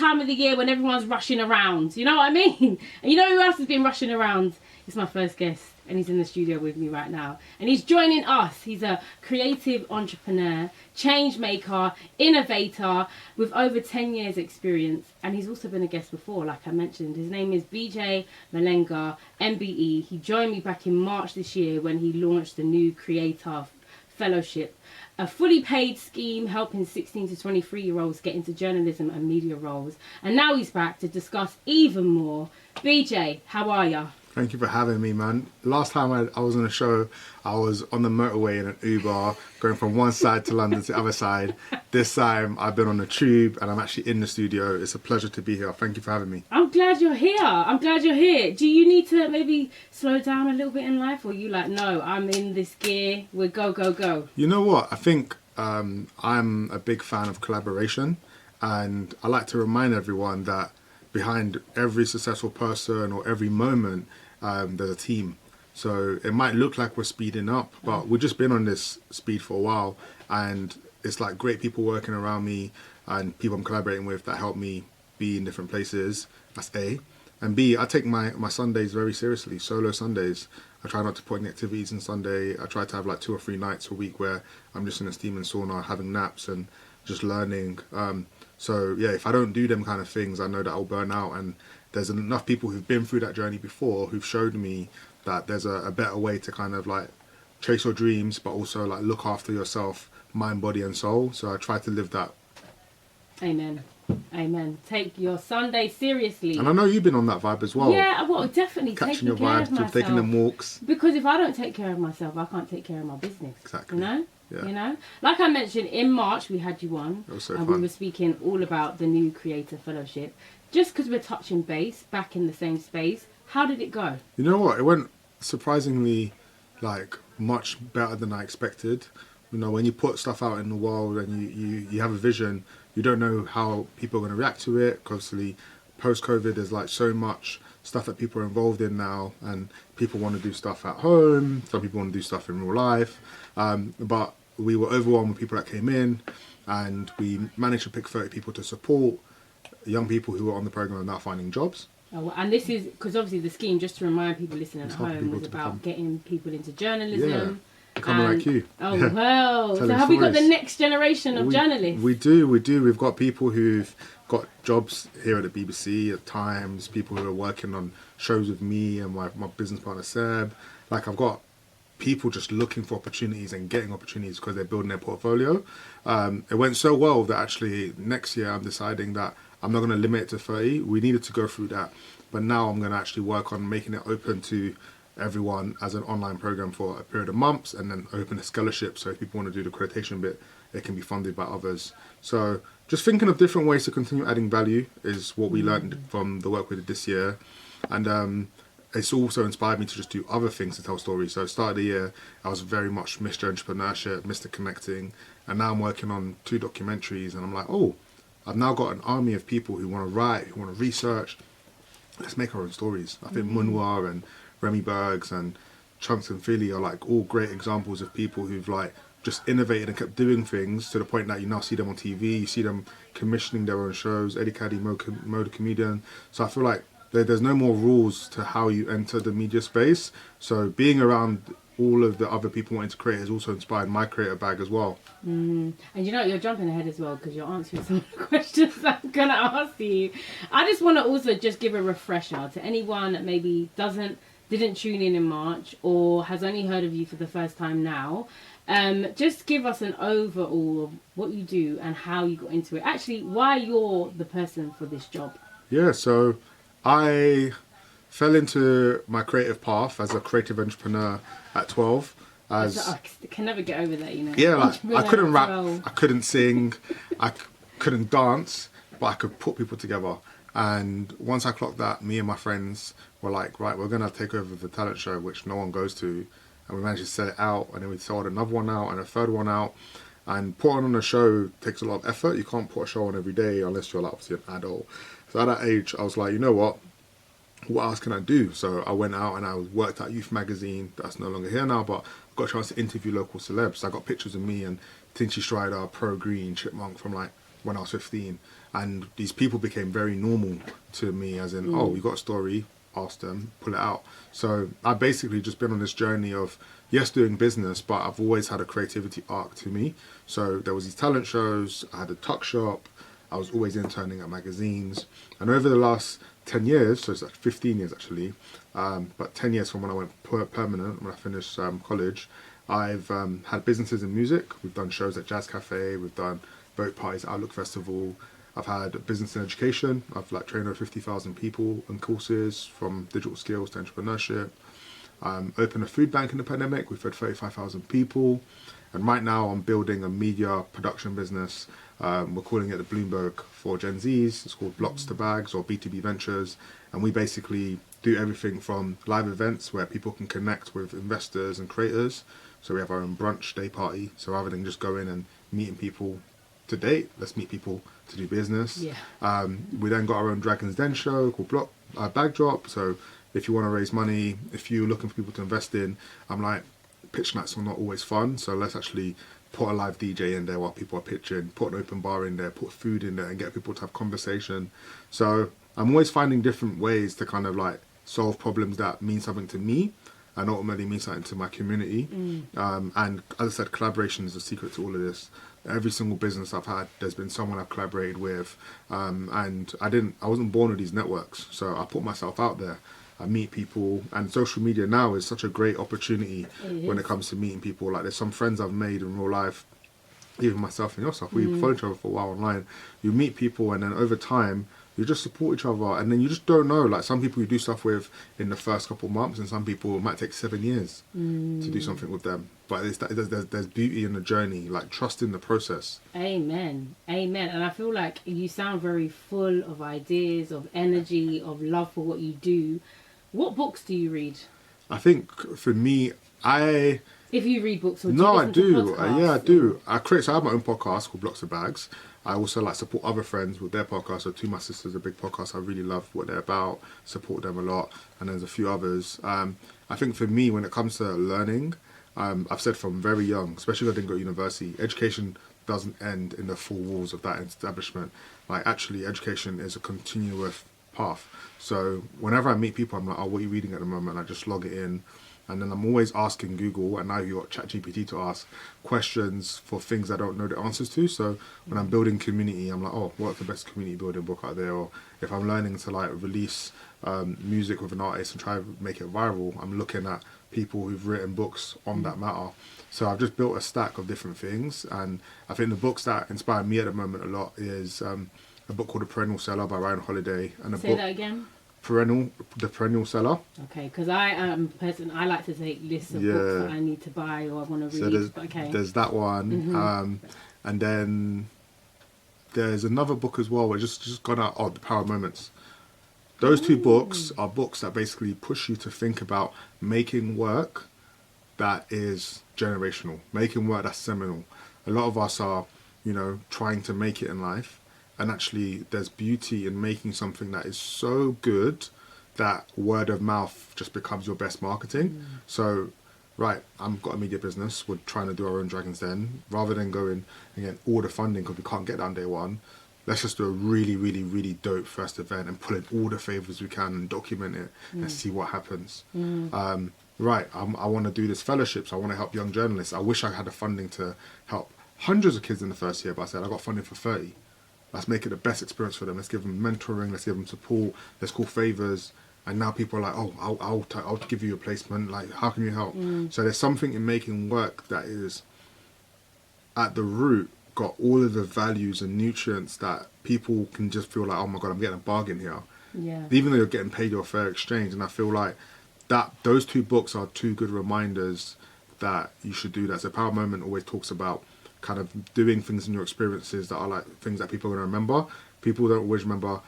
time of the year when everyone's rushing around. You know what I mean? And you know who else has been rushing around? It's my first guest, and he's in the studio with me right now. And he's joining us. He's a creative entrepreneur, change maker, innovator with over 10 years experience. And he's also been a guest before, like I mentioned. His name is Bejay Mulenga, MBE. He joined me back in March this year when he launched the new Creator Fellowship, a fully paid scheme helping 16 to 23-year-olds get into journalism and media roles. And now he's back to discuss even more. Bejay, how are ya? Thank you for having me, man. Last time I was on a show, I was on the motorway in an Uber, going from one side to London to the other side. This time, I've been on the tube, and I'm actually in the studio. It's a pleasure to be here. Thank you for having me. I'm glad you're here. I'm glad you're here. Do you need to maybe slow down a little bit in life? Or are you like, no, I'm in this gear. We're go, go, go? You know what? I think I'm a big fan of collaboration. And I like to remind everyone that behind every successful person or every moment, there's a team. So it might look like we're speeding up, but we've just been on this speed for a while, and it's like great people working around me and people I'm collaborating with that help me be in different places. That's A. And B, I take my Sundays very seriously, solo Sundays. I try not to put any activities in Sunday. I try to have like 2 or 3 nights a week where I'm just in a steam and sauna, having naps and just learning. So yeah, if I don't do them kind of things, I know that I'll burn out. And there's enough people who've been through that journey before who've showed me that there's a better way to kind of like chase your dreams, but also like look after yourself, mind, body and soul. So I try to live that. Amen. Amen. Take your Sunday seriously. And I know you've been on that vibe as well. Yeah, well, definitely catching your taking care vibes, of myself. taking them walks. Because if I don't take care of myself, I can't take care of my business. Exactly. You know? Yeah. You know? Like I mentioned, in March we had you on. That was so and fun. we were speaking all about the new Creator Fellowship. Just because we're touching base back in the same space, how did it go? You know what? It went surprisingly like much better than I expected. You know, when you put stuff out in the world and you have a vision, you don't know how people are going to react to it. Obviously, post-COVID, there's like so much stuff that people are involved in now, and people want to do stuff at home. Some people want to do stuff in real life. But we were overwhelmed with people that came in, and we managed to pick 30 people to support young people who were on the program and now finding jobs. Oh, and this is because obviously the scheme, just to remind people listening at home, was about getting people into journalism. Yeah. Becoming like you. Oh, yeah. well. So Telling have we got stories. the next generation of journalists? We do. We've got people who've got jobs here at the BBC, at Times, people who are working on shows with me and my business partner Seb. Like I've got people just looking for opportunities and getting opportunities because they're building their portfolio. It went so well that actually next year I'm deciding that I'm not going to limit it to 30. We needed to go through that. But now I'm going to actually work on making it open to everyone as an online program for a period of months, and then open a scholarship. So if people want to do the accreditation bit, it can be funded by others. So just thinking of different ways to continue adding value is what we learned from the work we did this year. And it's also inspired me to just do other things to tell stories. So start of the year, I was very much Mr. Entrepreneurship, Mr. Connecting, and now I'm working on 2 documentaries, and I'm like, oh, I've now got an army of people who want to write, who want to research. Let's make our own stories. I think Munwar and Remy Bergs and Chunks and Philly are like all great examples of people who've like just innovated and kept doing things to the point that you now see them on TV, you see them commissioning their own shows, Eddie Caddy, Mo the Comedian. So I feel like there's no more rules to how you enter the media space. So being around all of the other people wanting to create has also inspired my creative bag as well. And you know, you're jumping ahead as well because you're answering some of the questions I'm going to ask you. I just want to also just give a refresher to anyone that maybe didn't tune in March or has only heard of you for the first time now. Just give us an overall of what you do and how you got into it. Actually, why you're the person for this job. Yeah, so I fell into my creative path as a creative entrepreneur at 12. I can never get over that, you know. Yeah, like I couldn't rap, 12. I couldn't sing, I couldn't dance, but I could put people together. And once I clocked that, me and my friends were like, right, we're going to take over the talent show, which no one goes to. And we managed to sell it out, and then we sold another one out and a third one out. And putting on a show takes a lot of effort. You can't put a show on every day unless you're like obviously an adult. So at that age, I was like, you know what else can I do? So I went out and I worked at Youth Magazine. That's no longer here now, but I got a chance to interview local celebs. So I got pictures of me and Tinchy Strider, Pro Green, Chipmunk from like when I was 15. And these people became very normal to me, as in, oh, you got a story, ask them, pull it out. So I've basically just been on this journey of, yes, doing business, but I've always had a creativity arc to me. So there was these talent shows, I had a tuck shop, I was always interning at magazines. And over the last 10 years, so it's like 15 years actually, but 10 years from when I went permanent, when I finished college, I've had businesses in music. We've done shows at Jazz Cafe, we've done boat parties, Outlook Festival. I've had a business in education. I've like trained over 50,000 people on courses from digital skills to entrepreneurship. Opened a food bank in the pandemic. We fed 35,000 people. And right now I'm building a media production business. We're calling it the Bloomberg for Gen Zs. It's called Blocks to Bags or B2B Ventures. And we basically do everything from live events where people can connect with investors and creators. So we have our own brunch day party. So rather than just going and meeting people to date, let's meet people to do business. Yeah. We then got our own Dragon's Den show called Bag Drop. So if you want to raise money, if you're looking for people to invest in, I'm like, pitch nights are not always fun. So let's actually put a live DJ in there while people are pitching, put an open bar in there, put food in there and get people to have conversation. So I'm always finding different ways to kind of like solve problems that mean something to me and ultimately mean something to my community. And as I said, collaboration is the secret to all of this. Every single business I've had, there's been someone I've collaborated with, and I wasn't born with these networks, so I put myself out there. I meet people, and social media now is such a great opportunity when it comes to meeting people. Like there's some friends I've made in real life, even myself and yourself. We follow each other for a while online. You meet people, and then over time you just support each other, and then you just don't know. Like some people you do stuff with in the first couple of months, and some people it might take 7 years to do something with them. But there's beauty in the journey, like trust in the process. Amen. Amen. And I feel like you sound very full of ideas, of energy, of love for what you do. What books do you read? I think for me, if you read books, or no, I listen do. to podcasts? Yeah, I do. So I have my own podcast called Blocks of Bags. I also like support other friends with their podcasts. So Two My Sisters, a big podcast. I really love what they're about. Support them a lot. And there's a few others. I think for me, when it comes to learning, I've said from very young, especially if I didn't go to university, education doesn't end in the four walls of that establishment. Like actually, education is a continuous path. So whenever I meet people, I'm like, oh, what are you reading at the moment? I just log it in. And then I'm always asking Google, and now you've got ChatGPT to ask questions for things I don't know the answers to. So when I'm building community, I'm like, oh, what's the best community building book out there? Or if I'm learning to like release music with an artist and try to make it viral, I'm looking at people who've written books on that matter. So I've just built a stack of different things. And I think the books that inspire me at the moment a lot is a book called The Perennial Seller by Ryan Holiday. And Say that again? The Perennial Seller. Okay, because I am a person, I like to take lists of books that I need to buy or I want to read. So there's that one. And then there's another book as well, which just gone out, The Power of Moments. Those two books are books that basically push you to think about making work that is generational, making work that's seminal. A lot of us are, trying to make it in life. And actually, there's beauty in making something that is so good that word of mouth just becomes your best marketing. So, right, I've got a media business. We're trying to do our own Dragon's Den. Rather than going and get all the funding because we can't get that on day one, let's just do a really, really, really dope first event and pull in all the favours we can and document it and see what happens. Right, I want to do this fellowships. I want to help young journalists. I wish I had the funding to help hundreds of kids in the first year, but I said I got funding for 30. Let's make it the best experience for them. Let's give them mentoring. Let's give them support. Let's call favours. And now people are like, oh, I'll give you a placement. Like, how can you help? So there's something in making work that is at the root got all of the values and nutrients that people can just feel like, oh my God, I'm getting a bargain here. Yeah. Even though you're getting paid your fair exchange. And I feel like those two books are two good reminders that you should do that. So Power Moment always talks about kind of doing things in your experiences that are like things that people are going to remember. People don't always remember,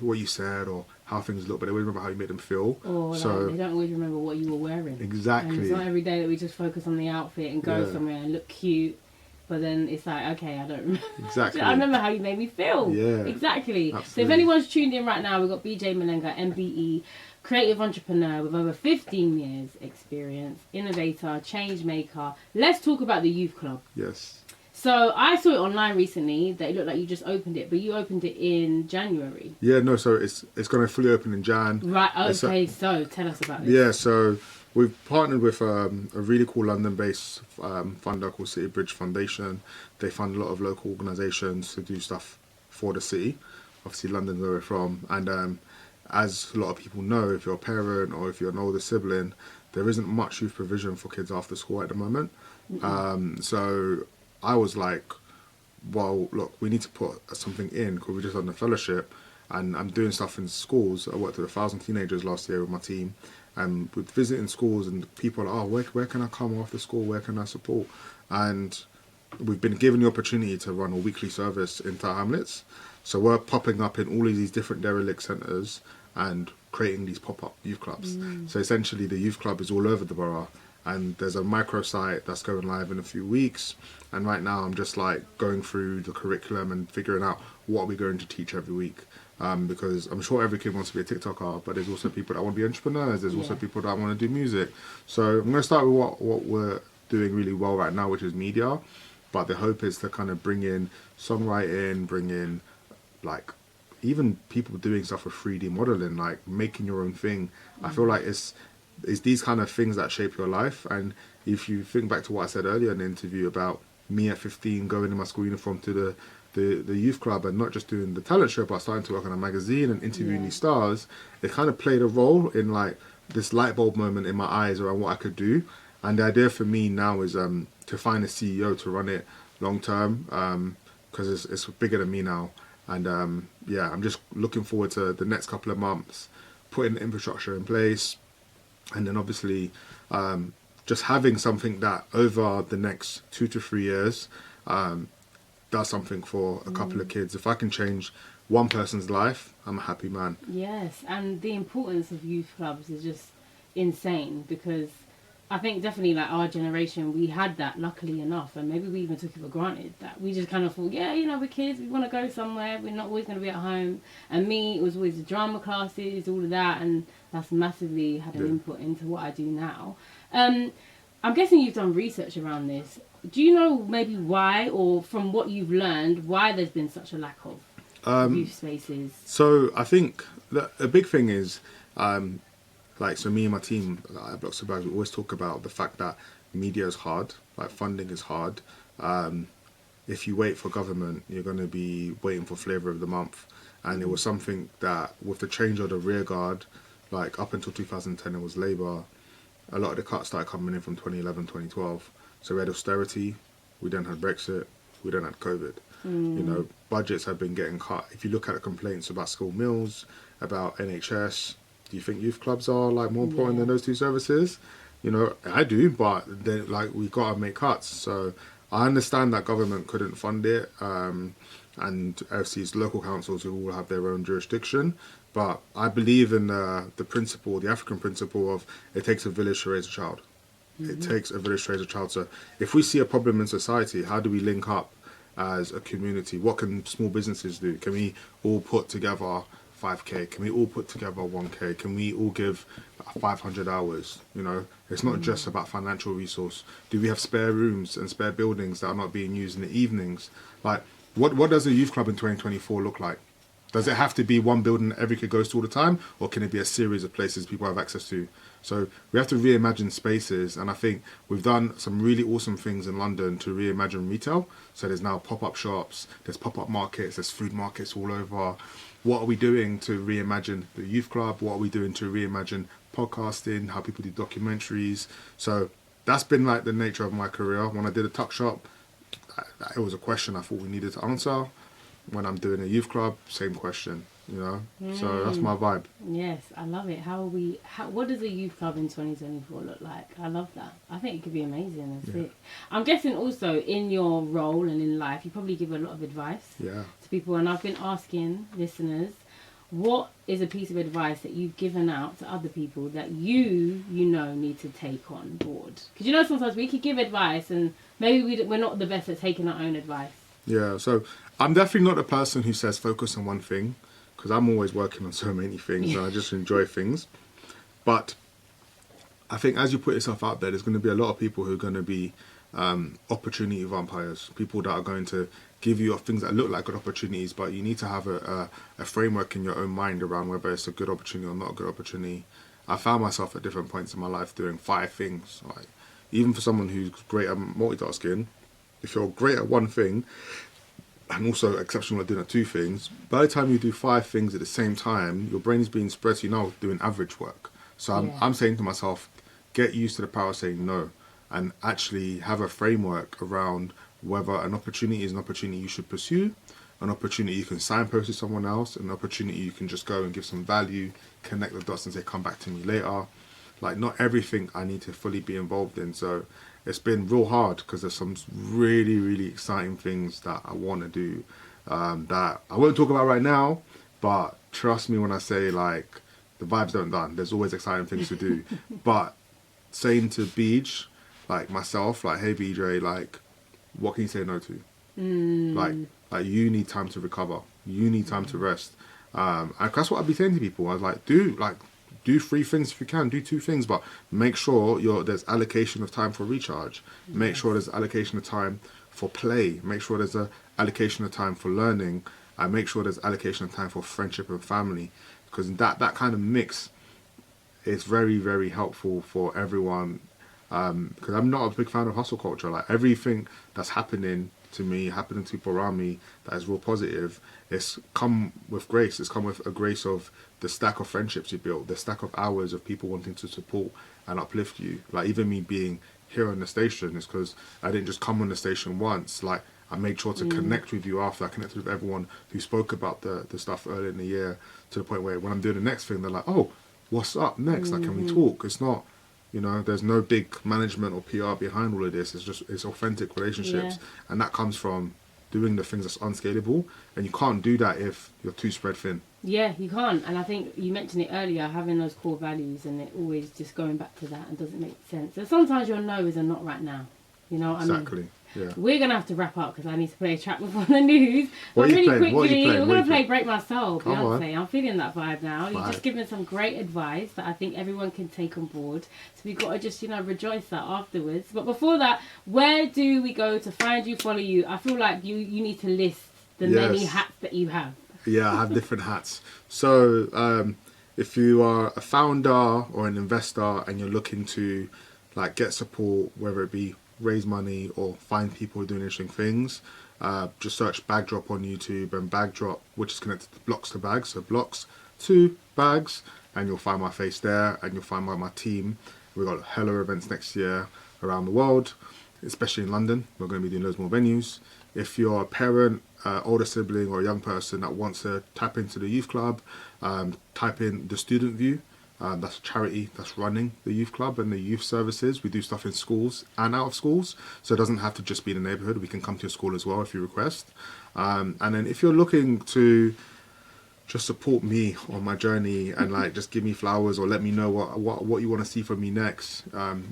what you said or how things look, but they always remember how you made them feel. Or they don't always remember what you were wearing. Exactly. And it's not every day that we just focus on the outfit and go somewhere and look cute. But then it's like, okay, I don't remember. Exactly. I remember how you made me feel. Yeah. Exactly. Absolutely. So if anyone's tuned in right now, we've got Bejay Mulenga, MBE, creative entrepreneur with over 15 years experience, innovator, change maker. Let's talk about the youth club. Yes. So I saw it online recently that it looked like you just opened it, but you opened it in January. Yeah, no, so it's going to fully open in Jan. Right, okay, so tell us about this. Yeah, so we've partnered with a really cool London-based funder called City Bridge Foundation. They fund a lot of local organisations to do stuff for the city. Obviously, London's where we're from. And as a lot of people know, if you're a parent or if you're an older sibling, there isn't much youth provision for kids after school at the moment. So I was like, well, look, we need to put something in because we just done the fellowship and I'm doing stuff in schools. I worked with 1,000 teenagers last year with my team and with visiting schools and people are, where can I come after school? Where can I support? And we've been given the opportunity to run a weekly service in Tower Hamlets. So we're popping up in all of these different derelict centres and creating these pop-up youth clubs. So essentially the youth club is all over the borough. And there's a microsite that's going live in a few weeks. And right now I'm just like going through the curriculum and figuring out what are we going to teach every week. Because I'm sure every kid wants to be a TikToker, but there's also people that want to be entrepreneurs. There's also people that want to do music. So I'm going to start with what we're doing really well right now, which is media. But the hope is to kind of bring in songwriting, bring in like even people doing stuff with 3D modeling, like making your own thing. I feel like it's these kind of things that shape your life. And if you think back to what I said earlier in the interview about me at 15 going in my school uniform to the youth club and not just doing the talent show but starting to work on a magazine and interviewing these stars, it kind of played a role in like this light bulb moment in my eyes around what I could do. And the idea for me now is to find a CEO to run it long term because it's bigger than me now. And I'm just looking forward to the next couple of months putting the infrastructure in place. And then obviously just having something that over the next 2 to 3 years does something for a couple of kids. If I can change one person's life, I'm a happy man. Yes, and the importance of youth clubs is just insane because I think definitely like our generation, we had that luckily enough, and maybe we even took it for granted that we just kind of thought, yeah, you know, we're kids, we want to go somewhere, we're not always going to be at home. And me, it was always the drama classes, all of that, and that's massively had an input into what I do now. I'm guessing you've done research around this. Do you know maybe why, or from what you've learned, why there's been such a lack of youth spaces? So I think a big thing is so me and my team at Blocks of Bags, we always talk about the fact that media is hard, like funding is hard. If you wait for government, you're going to be waiting for flavour of the month. And it was something that with the change of the rear guard, like up until 2010 it was Labour, a lot of the cuts started coming in from 2011, 2012. So we had austerity, we then had Brexit, we then had COVID. You know, budgets have been getting cut. If you look at the complaints about school meals, about NHS, do you think youth clubs are like more important than those two services? You know, I do, but then like we got to make cuts. So I understand that government couldn't fund it, and obviously it's local councils who all have their own jurisdiction. But I believe in the principle, the African principle of it takes a village to raise a child. It takes a village to raise a child. So if we see a problem in society, how do we link up as a community? What can small businesses do? Can we all put together 5k? Can we all put together 1k? Can we all give 500 hours? You know, it's not just about financial resource. Do we have spare rooms and spare buildings that are not being used in the evenings? Like, what does a youth club in 2024 look like? Does it have to be one building that every kid goes to all the time, or can it be a series of places people have access to? So we have to reimagine spaces, and I think we've done some really awesome things in London to reimagine retail. So there's now pop-up shops, there's pop-up markets, there's food markets all over. What are we doing to reimagine the youth club? What are we doing to reimagine podcasting, how people do documentaries? So that's been like the nature of my career. When I did a tuck shop, it was a question I thought we needed to answer. When I'm doing a youth club, same question, you know? So that's my vibe. Yes, I love it. What does a youth club in 2024 look like? I love that. I think it could be amazing and sick. I'm guessing also in your role and in life, you probably give a lot of advice to people. And I've been asking listeners, what is a piece of advice that you've given out to other people that you know need to take on board? Because you know sometimes we could give advice and maybe we're not the best at taking our own advice. Yeah, so I'm definitely not the person who says focus on one thing, because I'm always working on so many things and I just enjoy things. But I think as you put yourself out there, there's going to be a lot of people who are going to be opportunity vampires, people that are going to give you things that look like good opportunities, but you need to have a framework in your own mind around whether it's a good opportunity or not a good opportunity. I found myself at different points in my life doing 5 things. Like, even for someone who's great at multitasking, if you're great at one thing and also exceptional at doing 2 things, by the time you do 5 things at the same time, your brain is being spread, so you're now doing average work. So I'm saying to myself, get used to the power of saying no, and actually have a framework around whether an opportunity is an opportunity you should pursue, an opportunity you can signpost to someone else, an opportunity you can just go and give some value, connect the dots and say, come back to me later. Like, not everything I need to fully be involved in. So it's been real hard because there's some really, really exciting things that I want to do that I won't talk about right now, but trust me when I say, like, the vibes don't done. There's always exciting things to do. But saying to Bej, like myself, like, hey Bejay, like, what can you say no to? Like you need time to recover. You need time to rest. And that's what I'd be saying to people. I was like, do 3 things if you can. Do 2 things, but make sure there's allocation of time for recharge. Make sure there's allocation of time for play. Make sure there's a allocation of time for learning. And make sure there's allocation of time for friendship and family. Because that kind of mix is very, very helpful for everyone. Because I'm not a big fan of hustle culture. Like, everything that's happening to me, happening to people around me that is real positive, it's come with grace. It's come with a grace of the stack of friendships you built, the stack of hours of people wanting to support and uplift you. Like, even me being here on the station is because I didn't just come on the station once. Like, I made sure to connect with you after. I connected with everyone who spoke about the stuff earlier in the year, to the point where when I'm doing the next thing, they're like, oh, what's up next? Like, can we talk? It's not, there's no big management or PR behind all of this. It's authentic relationships. And that comes from doing the things that's unscalable. And you can't do that if you're too spread thin. Yeah, you can't. And I think you mentioned it earlier, having those core values, and it always just going back to that and doesn't make sense. So sometimes your no is a not right now. You know what I mean? Exactly. Yeah. We're going to have to wrap up because I need to play a track before the news. What But are you really playing? What are you quickly, playing? we're What are going you to play playing? Break My Soul, Come on. Beyonce. I'm feeling that vibe now. You've Vibe. just given some great advice that I think everyone can take on board. So we've got to just, rejoice that afterwards. But before that, where do we go to find you, follow you? I feel like you need to list the many hats that you have. Yeah, I have different hats. So if you are a founder or an investor and you're looking to, like, get support, whether it be raise money or find people doing interesting things, just search Bag Drop on YouTube, and Bag Drop, which is connected to Blocks to Bags, so Blocks to Bags, and you'll find my face there, and you'll find my team. We've got hella events next year around the world, especially in London. We're going to be doing loads more venues. If you're a parent, older sibling, or a young person that wants to tap into the youth club, type in The Student View. That's a charity that's running the youth club and the youth services. We do stuff in schools and out of schools, so it doesn't have to just be in the neighbourhood. We can come to your school as well if you request. And then if you're looking to just support me on my journey and, like, just give me flowers or let me know what you want to see from me next,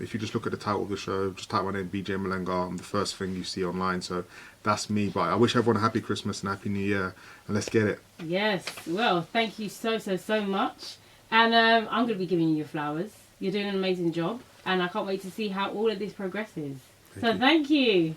if you just look at the title of the show, just type my name, Bejay Mulenga. I'm the first thing you see online, so that's me. But I wish everyone a happy Christmas and happy New Year, and let's get it. Yes. Well, thank you so much. And I'm going to be giving you your flowers. You're doing an amazing job. And I can't wait to see how all of this progresses. Thank you.